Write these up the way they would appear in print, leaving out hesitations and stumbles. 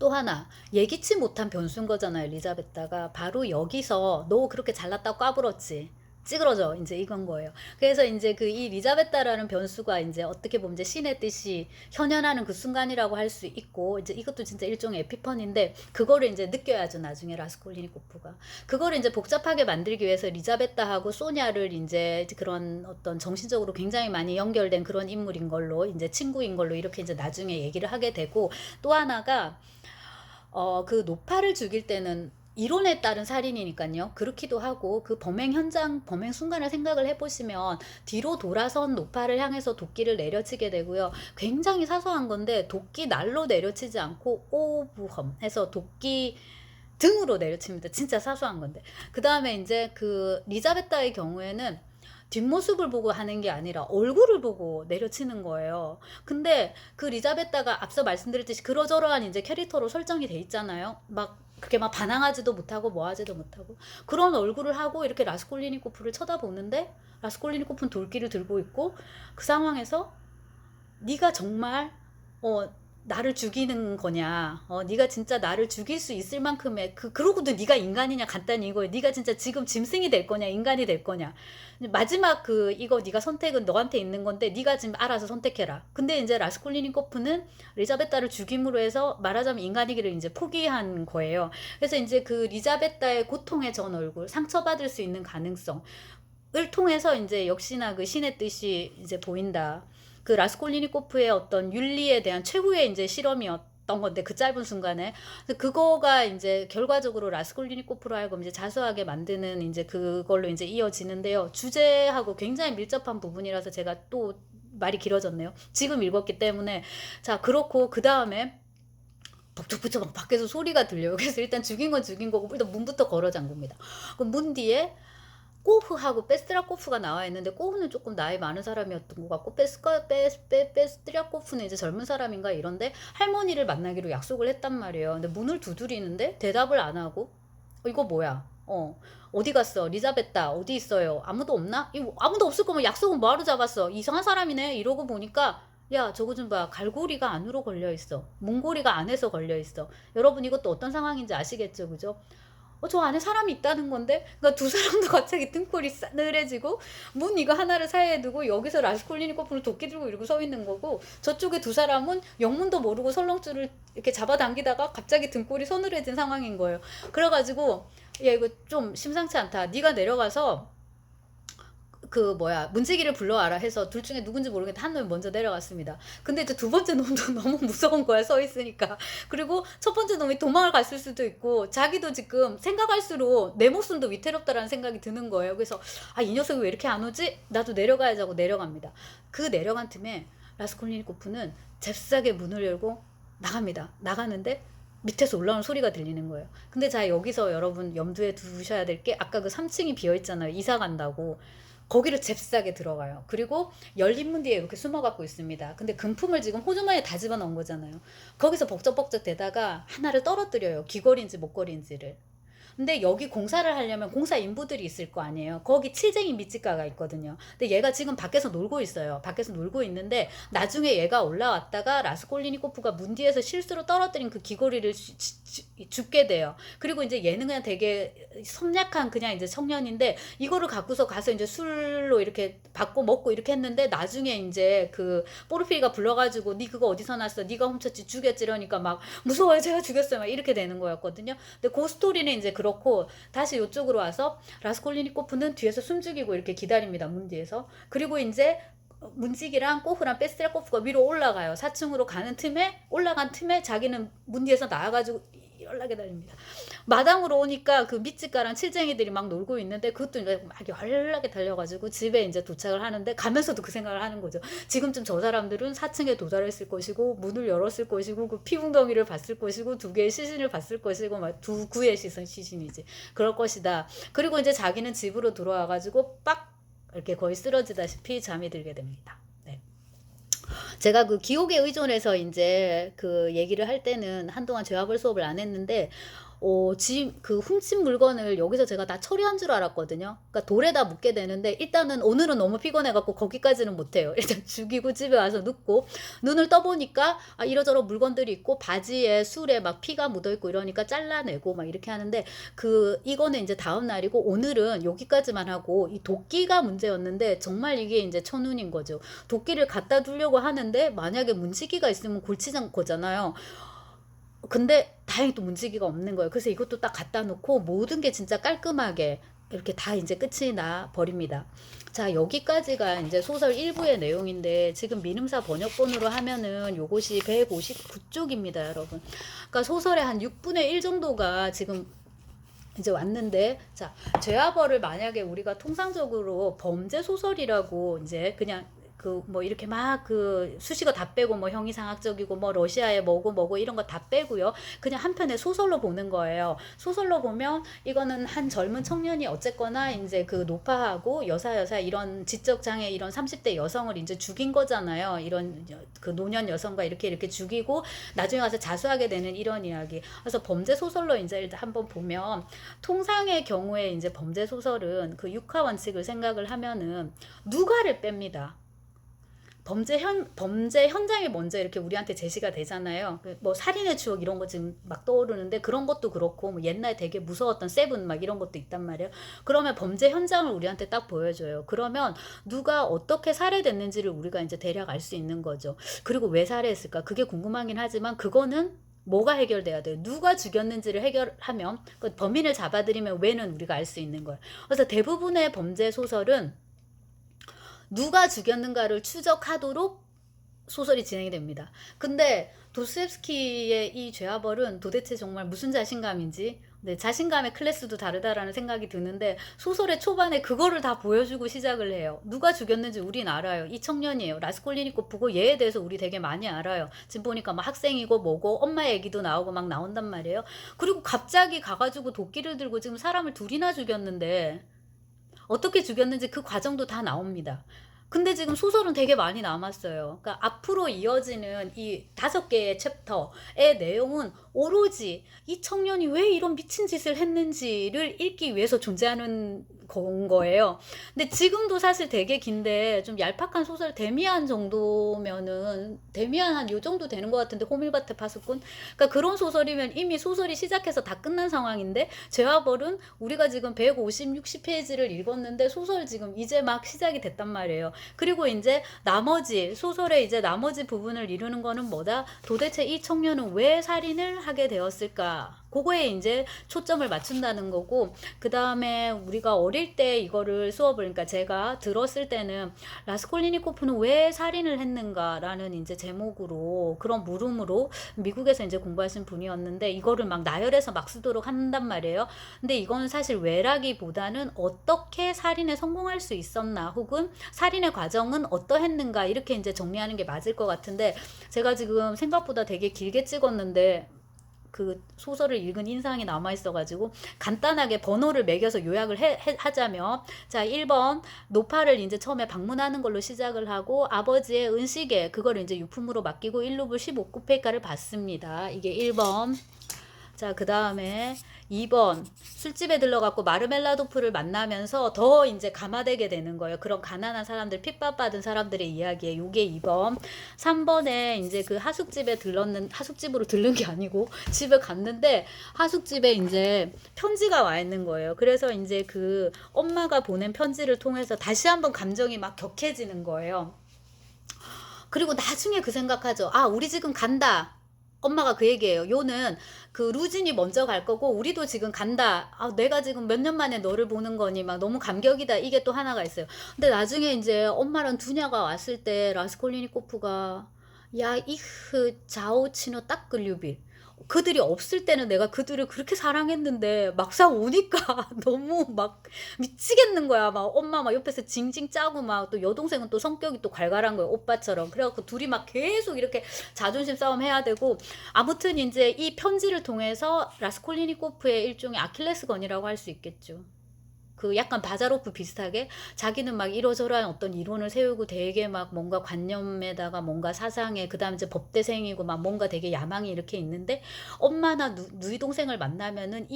또 하나 예기치 못한 변수인 거잖아요. 리자베타가 바로 여기서 너 그렇게 잘났다고 까불었지. 찌그러져 이제 이건 거예요. 그래서 이제 그 이 리자베타라는 변수가 이제 어떻게 보면 이제 신의 뜻이 현현하는 그 순간이라고 할 수 있고, 이제 이것도 진짜 일종의 에피펀인데 그거를 이제 느껴야죠. 나중에 라스콜리니코프가 그거를 이제 복잡하게 만들기 위해서 리자베타하고 소냐를 이제 그런 어떤 정신적으로 굉장히 많이 연결된 그런 인물인 걸로, 이제 친구인 걸로 이렇게 이제 나중에 얘기를 하게 되고, 또 하나가 그 노파를 죽일 때는 이론에 따른 살인이니까요. 그렇기도 하고, 그 범행 현장, 범행 순간을 생각을 해보시면 뒤로 돌아선 노파를 향해서 도끼를 내려치게 되고요. 굉장히 사소한 건데 도끼 날로 내려치지 않고 오부험 해서 도끼 등으로 내려칩니다. 진짜 사소한 건데. 그 다음에 이제 그 리자베타의 경우에는 뒷모습을 보고 하는 게 아니라 얼굴을 보고 내려치는 거예요. 근데 그 리자베타가 앞서 말씀드렸듯이 그러저러한 이제 캐릭터로 설정이 돼 있잖아요. 막 그렇게 막 반항하지도 못하고 뭐 하지도 못하고 그런 얼굴을 하고 이렇게 라스콜리니코프를 쳐다보는데, 라스콜리니코프는 돌기를 들고 있고, 그 상황에서 네가 정말 나를 죽이는 거냐, 네가 진짜 나를 죽일 수 있을 만큼의 그러고도 네가 인간이냐, 간단히 이거예요. 네가 진짜 지금 짐승이 될 거냐, 인간이 될 거냐. 마지막 이거 네가 선택은 너한테 있는 건데 네가 지금 알아서 선택해라. 근데 이제 라스콜리니코프는 리자베타를 죽임으로 해서 말하자면 인간이기를 이제 포기한 거예요. 그래서 이제 그 리자베타의 고통의 전 얼굴, 상처받을 수 있는 가능성을 통해서 이제 역시나 그 신의 뜻이 이제 보인다. 그 라스콜리니코프의 어떤 윤리에 대한 최후의 이제 실험이었던 건데, 그 짧은 순간에. 그거가 이제 결과적으로 라스콜리니코프로 하여금 이제 자수하게 만드는 이제 그걸로 이제 이어지는데요. 주제하고 굉장히 밀접한 부분이라서 제가 또 말이 길어졌네요. 지금 읽었기 때문에. 자, 그렇고 그 다음에 북적북적 막 밖에서 소리가 들려요. 그래서 일단 죽인 건 죽인 거고 일단 문부터 걸어 잠굽니다. 그 문 뒤에 꼬프하고 베스트라코프가 나와 있는데, 꼬프는 조금 나이 많은 사람이었던 것 같고 베스트라코프는 이제 젊은 사람인가 이런데 할머니를 만나기로 약속을 했단 말이에요. 근데 문을 두드리는데 대답을 안 하고 이거 뭐야? 어디 갔어? 리자베타 어디 있어요? 아무도 없나? 이거 아무도 없을 거면 약속은 뭐하러 잡았어? 이상한 사람이네. 이러고 보니까 야, 저거 좀 봐. 갈고리가 안으로 걸려 있어. 문고리가 안에서 걸려 있어. 여러분 이것도 어떤 상황인지 아시겠죠? 그죠? 저 안에 사람이 있다는 건데? 그러니까 두 사람도 갑자기 등골이 싸늘해지고, 문 이거 하나를 사이에 두고 여기서 라스콜리니코프는 도끼 들고 이러고 서 있는 거고, 저쪽에 두 사람은 영문도 모르고 설렁줄을 이렇게 잡아당기다가 갑자기 등골이 서늘해진 상황인 거예요. 그래가지고 야, 이거 좀 심상치 않다. 네가 내려가서 그 뭐야 문지기를 불러와라 해서 둘 중에 누군지 모르겠는데 한 놈이 먼저 내려갔습니다. 근데 이제 두 번째 놈도 너무 무서운 거야, 서 있으니까. 그리고 첫 번째 놈이 도망을 갔을 수도 있고, 자기도 지금 생각할수록 내 목숨도 위태롭다라는 생각이 드는 거예요. 그래서 이 녀석이 왜 이렇게 안 오지? 나도 내려가야지 하고 내려갑니다. 그 내려간 틈에 라스콜리니코프는 잽싸게 문을 열고 나갑니다. 나가는데 밑에서 올라오는 소리가 들리는 거예요. 근데 자, 여기서 여러분 염두에 두셔야 될 게, 아까 그 3층이 비어있잖아요. 이사 간다고. 거기를 잽싸게 들어가요. 그리고 열린 문 뒤에 이렇게 숨어갖고 있습니다. 근데 금품을 지금 호주머니에 다 집어넣은 거잖아요. 거기서 벅적벅적 대다가 하나를 떨어뜨려요. 귀걸이인지 목걸이인지를. 근데 여기 공사를 하려면 공사 인부들이 있을 거 아니에요. 거기 칠쟁이 밑집가가 있거든요. 근데 얘가 지금 밖에서 놀고 있어요. 밖에서 놀고 있는데 나중에 얘가 올라왔다가 라스콜리니코프가 문 뒤에서 실수로 떨어뜨린 그 귀걸이를 줍게 돼요. 그리고 이제 얘는 그냥 되게 섬약한 그냥 이제 청년인데, 이거를 갖고서 가서 이제 술로 이렇게 받고 먹고 이렇게 했는데, 나중에 이제 그 포르피리가 불러가지고 니 그거 어디서 났어? 니가 훔쳤지, 죽였지. 이러니까 막 무서워요, 제가 죽였어요, 막 이렇게 되는 거였거든요. 근데 그 스토리는 이제 그렇고, 다시 이쪽으로 와서 라스콜리니코프는 뒤에서 숨죽이고 이렇게 기다립니다, 문 뒤에서. 그리고 이제 문지기랑 꼬프랑 베스트라코프가 위로 올라가요. 4층으로 가는 틈에, 올라간 틈에 자기는 문 뒤에서 나와가지고 연락이 달립니다. 마당으로 오니까 그 밑집가랑 칠쟁이들이 막 놀고 있는데, 그것도 이제 막 연락이 달려가지고 집에 이제 도착을 하는데, 가면서도 그 생각을 하는 거죠. 지금쯤 저 사람들은 4층에 도달했을 것이고, 문을 열었을 것이고, 그 피웅덩이를 봤을 것이고, 두 개의 시신을 봤을 것이고, 막 두 구의 시신이지. 그럴 것이다. 그리고 이제 자기는 집으로 들어와가지고 빡 이렇게 거의 쓰러지다시피 잠이 들게 됩니다. 네. 제가 그 기억에 의존해서 이제 그 얘기를 할 때는 한동안 죄와벌 수업을 안 했는데, 그 훔친 물건을 여기서 제가 다 처리한 줄 알았거든요. 그러니까 돌에다 묻게 되는데 일단은 오늘은 너무 피곤해갖고 거기까지는 못해요. 일단 죽이고 집에 와서 눕고 눈을 떠보니까 이러저러 물건들이 있고 바지에 술에 막 피가 묻어있고 이러니까 잘라내고 막 이렇게 하는데 이거는 이제 다음 날이고 오늘은 여기까지만 하고 이 도끼가 문제였는데 정말 이게 이제 천운인 거죠. 도끼를 갖다 두려고 하는데 만약에 문지기가 있으면 골치장 거잖아요. 근데 다행히 또 문지기가 없는 거예요. 그래서 이것도 딱 갖다 놓고 모든 게 진짜 깔끔하게 이렇게 다 이제 끝이 나 버립니다. 자, 여기까지가 이제 소설 1부의 내용인데 지금 민음사 번역본으로 하면은 요것이 159쪽입니다, 여러분. 그러니까 소설의 한 6분의 1 정도가 지금 이제 왔는데, 자, 죄와벌을 만약에 우리가 통상적으로 범죄 소설이라고 이제 그냥 뭐 이렇게 막 수식어 다 빼고 뭐 형이상학적이고 뭐 러시아의 뭐고 이런 거 다 빼고요. 그냥 한 편의 소설로 보는 거예요. 소설로 보면 이거는 한 젊은 청년이 어쨌거나 이제 노파하고 여사 이런 지적 장애 이런 30대 여성을 이제 죽인 거잖아요. 이런 노년 여성과 이렇게 죽이고 나중에 가서 자수하게 되는 이런 이야기. 그래서 범죄 소설로 이제 일단 한번 보면 통상의 경우에 이제 범죄 소설은 육하 원칙을 생각을 하면은 누가를 뺍니다. 범죄 현장이 먼저 이렇게 우리한테 제시가 되잖아요. 뭐 살인의 추억 이런 거 지금 막 떠오르는데 그런 것도 그렇고 뭐 옛날에 되게 무서웠던 세븐 막 이런 것도 있단 말이에요. 그러면 범죄 현장을 우리한테 딱 보여줘요. 그러면 누가 어떻게 살해됐는지를 우리가 이제 대략 알 수 있는 거죠. 그리고 왜 살해했을까? 그게 궁금하긴 하지만 그거는 뭐가 해결돼야 돼요? 누가 죽였는지를 해결하면 범인을 잡아들이면 왜는 우리가 알 수 있는 거예요. 그래서 대부분의 범죄 소설은 누가 죽였는가를 추적하도록 소설이 진행이 됩니다. 근데 도스토옙스키의 이 죄와벌은 도대체 정말 무슨 자신감인지, 자신감의 클래스도 다르다라는 생각이 드는데 소설의 초반에 그거를 다 보여주고 시작을 해요. 누가 죽였는지 우린 알아요. 이 청년이에요. 라스콜리니코프고 얘에 대해서 우리 되게 많이 알아요. 지금 보니까 막 학생이고 뭐고 엄마 얘기도 나오고 막 나온단 말이에요. 그리고 갑자기 가가지고 도끼를 들고 지금 사람을 둘이나 죽였는데 어떻게 죽였는지 그 과정도 다 나옵니다. 근데 지금 소설은 되게 많이 남았어요. 그러니까 앞으로 이어지는 이 5개의 챕터의 내용은 오로지 이 청년이 왜 이런 미친 짓을 했는지를 읽기 위해서 존재하는 건 거예요. 근데 지금도 사실 되게 긴데 좀 얄팍한 소설 데미안 정도면은 데미안 한 요 정도 되는 것 같은데 호밀바트 파수꾼 그러니까 그런 소설이면 이미 소설이 시작해서 다 끝난 상황인데 죄와벌은 우리가 지금 150, 60페이지를 읽었는데 소설 지금 이제 막 시작이 됐단 말이에요. 그리고 이제 나머지 소설의 이제 나머지 부분을 이루는 거는 뭐다? 도대체 이 청년은 왜 살인을 하게 되었을까? 그거에 이제 초점을 맞춘다는 거고 그 다음에 우리가 어릴 때 이거를 수업을 그러니까 제가 들었을 때는 라스콜리니코프는 왜 살인을 했는가라는 이제 제목으로 그런 물음으로 미국에서 이제 공부하신 분이었는데 이거를 막 나열해서 막 쓰도록 한단 말이에요. 근데 이건 사실 왜라기보다는 어떻게 살인에 성공할 수 있었나 혹은 살인의 과정은 어떠했는가 이렇게 이제 정리하는 게 맞을 것 같은데 제가 지금 생각보다 되게 길게 찍었는데 그 소설을 읽은 인상이 남아있어가지고 간단하게 번호를 매겨서 요약을 하자면 자 1번 노파를 이제 처음에 방문하는 걸로 시작을 하고 아버지의 은시계 그걸 이제 유품으로 맡기고 1루블 15쿠페이카를 받습니다. 이게 1번. 자, 그 다음에 2번 술집에 들러갖고 마르멜라도프를 만나면서 더 이제 감화되게 되는 거예요. 그런 가난한 사람들, 핍박받은 사람들의 이야기에 요게 2번. 3번에 이제 그 하숙집으로 들른 게 아니고 집에 갔는데 하숙집에 이제 편지가 와 있는 거예요. 그래서 이제 그 엄마가 보낸 편지를 통해서 다시 한번 감정이 막 격해지는 거예요. 그리고 나중에 그 생각하죠. 아, 우리 지금 간다. 엄마가 그 얘기예요. 요는 그 루진이 먼저 갈 거고 우리도 지금 간다. 아, 내가 지금 몇 년 만에 너를 보는 거니 막 너무 감격이다. 이게 또 하나가 있어요. 근데 나중에 이제 엄마랑 두냐가 왔을 때 라스콜리니코프가 야 이흐 자오치노 딱글류빌 그들이 없을 때는 내가 그들을 그렇게 사랑했는데 막상 오니까 너무 막 미치겠는 거야. 막 엄마 막 옆에서 징징 짜고 막 또 여동생은 또 성격이 또 괄괄한 거야. 오빠처럼. 그래갖고 둘이 막 계속 이렇게 자존심 싸움 해야 되고 아무튼 이제 이 편지를 통해서 라스콜리니코프의 일종의 아킬레스건이라고 할 수 있겠죠. 그 약간 바자로프 비슷하게 자기는 막 이러저러한 어떤 이론을 세우고 되게 막 뭔가 관념에다가 뭔가 사상에 그다음 이제 법대생이고 막 뭔가 되게 야망이 이렇게 있는데 엄마나 누이 동생을 만나면은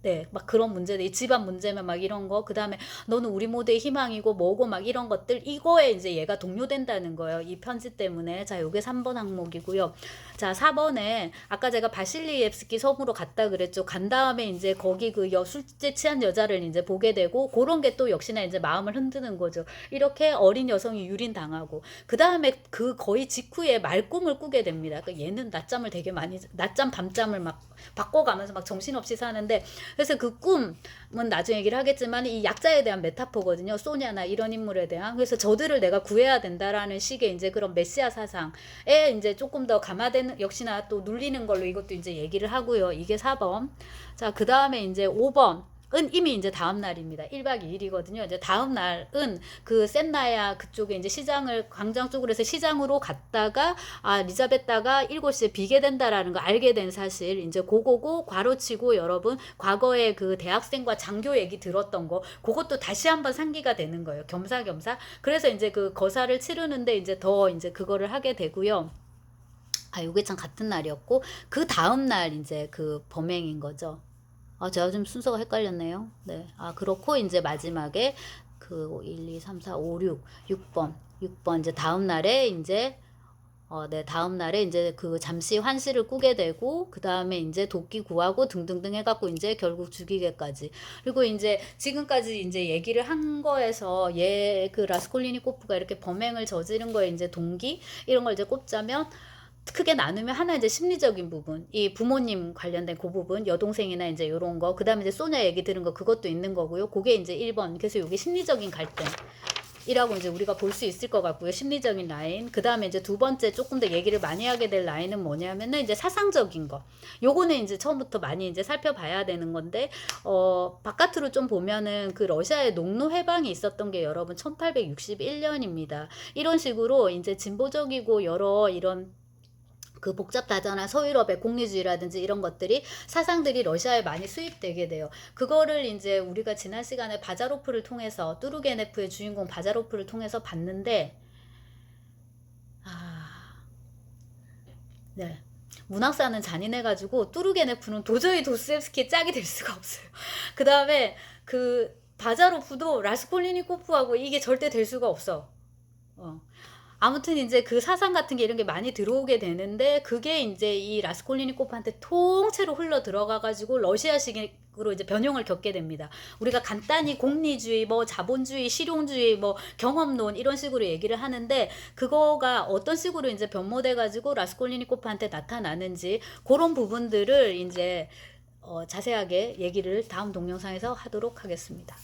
네, 막 그런 문제들, 이 집안 문제면 막 이런 거, 그 다음에 너는 우리 모두의 희망이고 뭐고 막 이런 것들, 이거에 이제 얘가 동요된다는 거예요. 이 편지 때문에. 자, 요게 3번 항목이고요. 자, 4번에 아까 제가 바실리예프스키 섬으로 갔다 그랬죠. 간 다음에 이제 거기 그 술제 취한 여자를 이제 보게 되고, 그런 게 또 역시나 이제 마음을 흔드는 거죠. 이렇게 어린 여성이 유린당하고, 그 다음에 그 거의 직후에 말꿈을 꾸게 됩니다. 그러니까 얘는 낮잠을 되게 많이, 낮잠, 밤잠을 막 바꿔가면서 막 정신없이 사는데, 그래서 그 꿈은 나중에 얘기를 하겠지만 이 약자에 대한 메타포거든요. 소냐나 이런 인물에 대한. 그래서 저들을 내가 구해야 된다라는 식의 이제 그런 메시아 사상에 이제 조금 더 감화되는, 역시나 또 눌리는 걸로 이것도 이제 얘기를 하고요. 이게 4번. 자, 그 다음에 이제 5번. 은 이미 이제 다음 날입니다. 1박 2일이거든요. 이제 다음 날은 그 센나야 그쪽에 이제 시장을 광장 쪽으로 해서 시장으로 갔다가 리자베타가 7시에 비게 된다라는 거 알게 된 사실 이제 그거고 괄호치고 여러분 과거에 그 대학생과 장교 얘기 들었던 거 그것도 다시 한번 상기가 되는 거예요. 겸사겸사. 그래서 이제 그 거사를 치르는데 이제 더 이제 그거를 하게 되고요. 요게 참 같은 날이었고 그 다음 날 이제 그 범행인 거죠. 제가 좀 순서가 헷갈렸네요. 네. 그렇고, 이제 마지막에 그 1, 2, 3, 4, 5, 6번. 6번 이제 다음 날에 이제, 네, 다음 날에 이제 그 잠시 환시를 꾸게 되고, 그 다음에 이제 도끼 구하고 등등등 해갖고 이제 결국 죽이게까지. 그리고 이제 지금까지 이제 얘기를 한 거에서 그 라스콜리니코프가 이렇게 범행을 저지른 거에 이제 동기, 이런 걸 이제 꼽자면, 크게 나누면 하나 이제 심리적인 부분, 이 부모님 관련된 그 부분, 여동생이나 이제 요런 거, 그 다음에 이제 소녀 얘기 들은 거 그것도 있는 거고요. 그게 이제 1번. 그래서 요게 심리적인 갈등. 이라고 이제 우리가 볼 수 있을 것 같고요. 심리적인 라인. 그 다음에 이제 두 번째 조금 더 얘기를 많이 하게 될 라인은 뭐냐면은 이제 사상적인 거. 요거는 이제 처음부터 많이 이제 살펴봐야 되는 건데, 바깥으로 좀 보면은 그 러시아의 농노 해방이 있었던 게 여러분 1861년입니다. 이런 식으로 이제 진보적이고 여러 이런 그 복잡다단한 서유럽의 공리주의라든지 이런 것들이 사상들이 러시아에 많이 수입되게 돼요. 그거를 이제 우리가 지난 시간에 바자로프를 통해서 뚜르게네프의 주인공 바자로프를 통해서 봤는데 네. 문학사는 잔인해가지고 뚜르게네프는 도저히 도스옙스키의 짝이 될 수가 없어요. 그 다음에 그 바자로프도 라스콜리니코프하고 이게 절대 될 수가 없어. 아무튼 이제 그 사상 같은 게 이런 게 많이 들어오게 되는데 그게 이제 이 라스콜리니코프한테 통째로 흘러 들어가가지고 러시아식으로 이제 변형을 겪게 됩니다. 우리가 간단히 공리주의, 뭐 자본주의, 실용주의, 뭐 경험론 이런 식으로 얘기를 하는데 그거가 어떤 식으로 이제 변모돼가지고 라스콜리니코프한테 나타나는지 그런 부분들을 이제 자세하게 얘기를 다음 동영상에서 하도록 하겠습니다.